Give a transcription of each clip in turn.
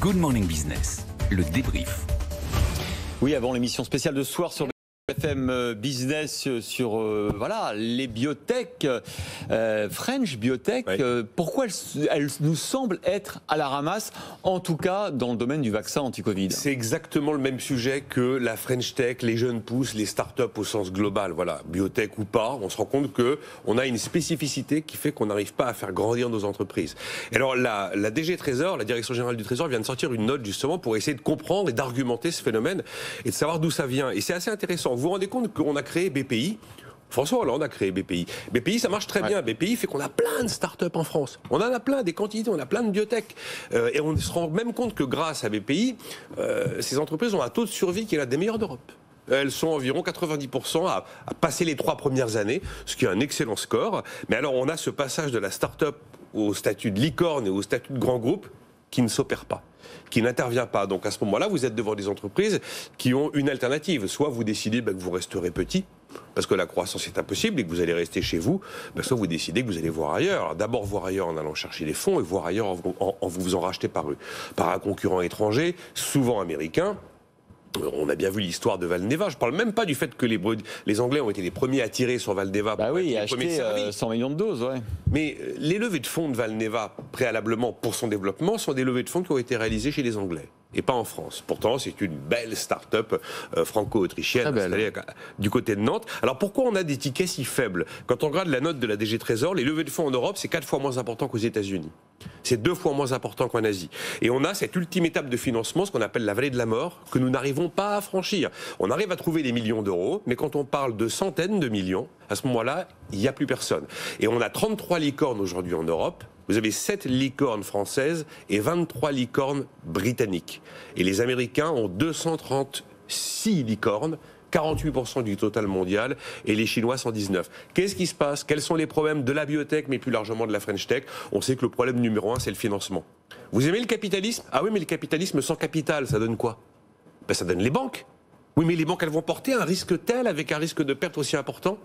Good Morning Business, le débrief. Oui, avant l'émission spéciale de ce soir sur BFM Business sur voilà, les biotech, French Biotech, pourquoi elles nous semblent être à la ramasse, en tout cas dans le domaine du vaccin anti-Covid. C'est exactement le même sujet que la French Tech, les jeunes pousses, les startups au sens global. Voilà, biotech ou pas, on se rend compte qu'on a une spécificité qui fait qu'on n'arrive pas à faire grandir nos entreprises. Et alors la DG Trésor, la Direction Générale du Trésor, vient de sortir une note justement pour essayer de comprendre et d'argumenter ce phénomène et de savoir d'où ça vient. Et c'est assez intéressant. Vous vous rendez compte qu'on a créé BPI? François Hollande a créé BPI. BPI, ça marche très bien. BPI fait qu'on a plein de startups en France. On en a plein, des quantités, on a plein de biotech. Et on se rend même compte que grâce à BPI, ces entreprises ont un taux de survie qui est l'un des meilleurs d'Europe. Elles sont environ 90% à passer les 3 premières années, ce qui est un excellent score. Mais alors, on a ce passage de la start-up au statut de licorne et au statut de grand groupe qui ne s'opère pas, qui n'intervient pas. Donc à ce moment-là, vous êtes devant des entreprises qui ont une alternative. Soit vous décidez que vous resterez petit, parce que la croissance est impossible et que vous allez rester chez vous, soit vous décidez que vous allez voir ailleurs. Alors d'abord voir ailleurs en allant chercher des fonds et voir ailleurs en vous en racheter par un concurrent étranger, souvent américain. On a bien vu l'histoire de Valneva. Je ne parle même pas du fait que les Anglais ont été les premiers à tirer sur Valneva. Bah oui, acheter 100 millions de doses, ouais. Mais les levées de fonds de Valneva, préalablement pour son développement, sont des levées de fonds qui ont été réalisées chez les Anglais et pas en France. Pourtant, c'est une belle start-up franco-autrichienne installée du côté de Nantes. Alors pourquoi on a des tickets si faibles? Quand on regarde la note de la DG Trésor, les levées de fonds en Europe, c'est 4 fois moins important qu'aux États-Unis. C'est 2 fois moins important qu'en Asie. Et on a cette ultime étape de financement, ce qu'on appelle la vallée de la mort, que nous n'arrivons pas à franchir. On arrive à trouver des millions d'euros, mais quand on parle de centaines de millions, à ce moment-là, il n'y a plus personne. Et on a 33 licornes aujourd'hui en Europe. Vous avez 7 licornes françaises et 23 licornes britanniques. Et les Américains ont 236 licornes, 48% du total mondial, et les Chinois 119. Qu'est-ce qui se passe? Quels sont les problèmes de la biotech, mais plus largement de la French Tech? On sait que le problème numéro 1, c'est le financement. Vous aimez le capitalisme? Ah oui, mais le capitalisme sans capital, ça donne quoi? Ça donne les banques. Oui, mais les banques, elles vont porter un risque tel, avec un risque de perte aussi important?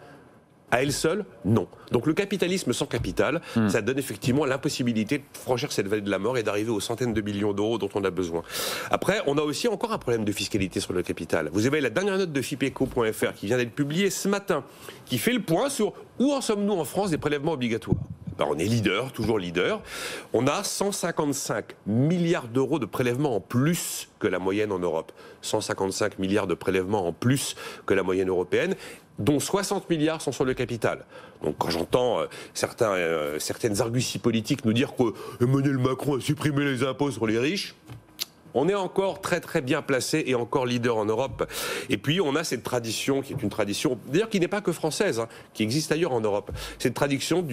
À elle seule, non. Donc le capitalisme sans capital, ça donne effectivement l'impossibilité de franchir cette vallée de la mort et d'arriver aux centaines de millions d'euros dont on a besoin. Après, on a aussi encore un problème de fiscalité sur le capital. Vous avez la dernière note de fipeco.fr qui vient d'être publiée ce matin, qui fait le point sur où en sommes-nous en France des prélèvements obligatoires. On est leader, toujours leader. On a 155 milliards d'euros de prélèvements en plus que la moyenne en Europe. 155 milliards de prélèvements en plus que la moyenne européenne, dont 60 milliards sont sur le capital. Donc quand j'entends certaines arguties politiques nous dire que Emmanuel Macron a supprimé les impôts sur les riches, on est encore très très bien placé et encore leader en Europe. Et puis on a cette tradition qui est une tradition, d'ailleurs qui n'est pas que française, qui existe ailleurs en Europe. Cette tradition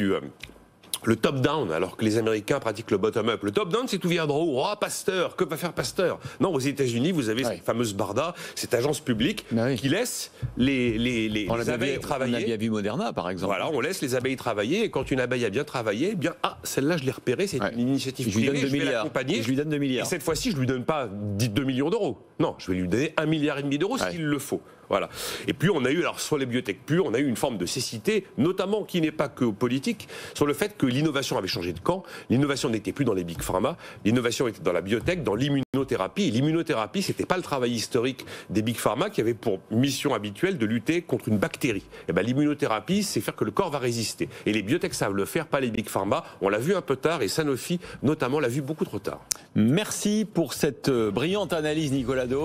le top-down, alors que les Américains pratiquent le bottom-up. Le top-down, c'est tout vient d'en haut. Oh, Pasteur, que va faire Pasteur? Non, aux États-Unis, vous avez cette fameuse BARDA, cette agence publique qui laisse les abeilles travailler. On a bien vu Moderna, par exemple. Voilà, on laisse les abeilles travailler, et quand une abeille a bien travaillé, eh bien, celle-là, je l'ai repérée, c'est une initiative privée, je vais l'accompagner. Je lui donne 2 milliards. Et cette fois-ci, je ne lui donne pas 2 millions d'euros. Non, je vais lui donner 1,5 milliard d'euros s'il le faut. Voilà. Et puis on a eu, alors sur les biotech pures, on a eu une forme de cécité, notamment qui n'est pas que politique, sur le fait que l'innovation avait changé de camp. L'innovation n'était plus dans les big pharma, l'innovation était dans la biotech, dans l'immunothérapie. Et l'immunothérapie, c'était pas le travail historique des big pharma qui avait pour mission habituelle de lutter contre une bactérie. Et ben l'immunothérapie, c'est faire que le corps va résister. Et les biotech savent le faire, pas les big pharma. On l'a vu un peu tard et Sanofi, notamment, l'a vu beaucoup trop tard. Merci pour cette brillante analyse, Nicolas Do.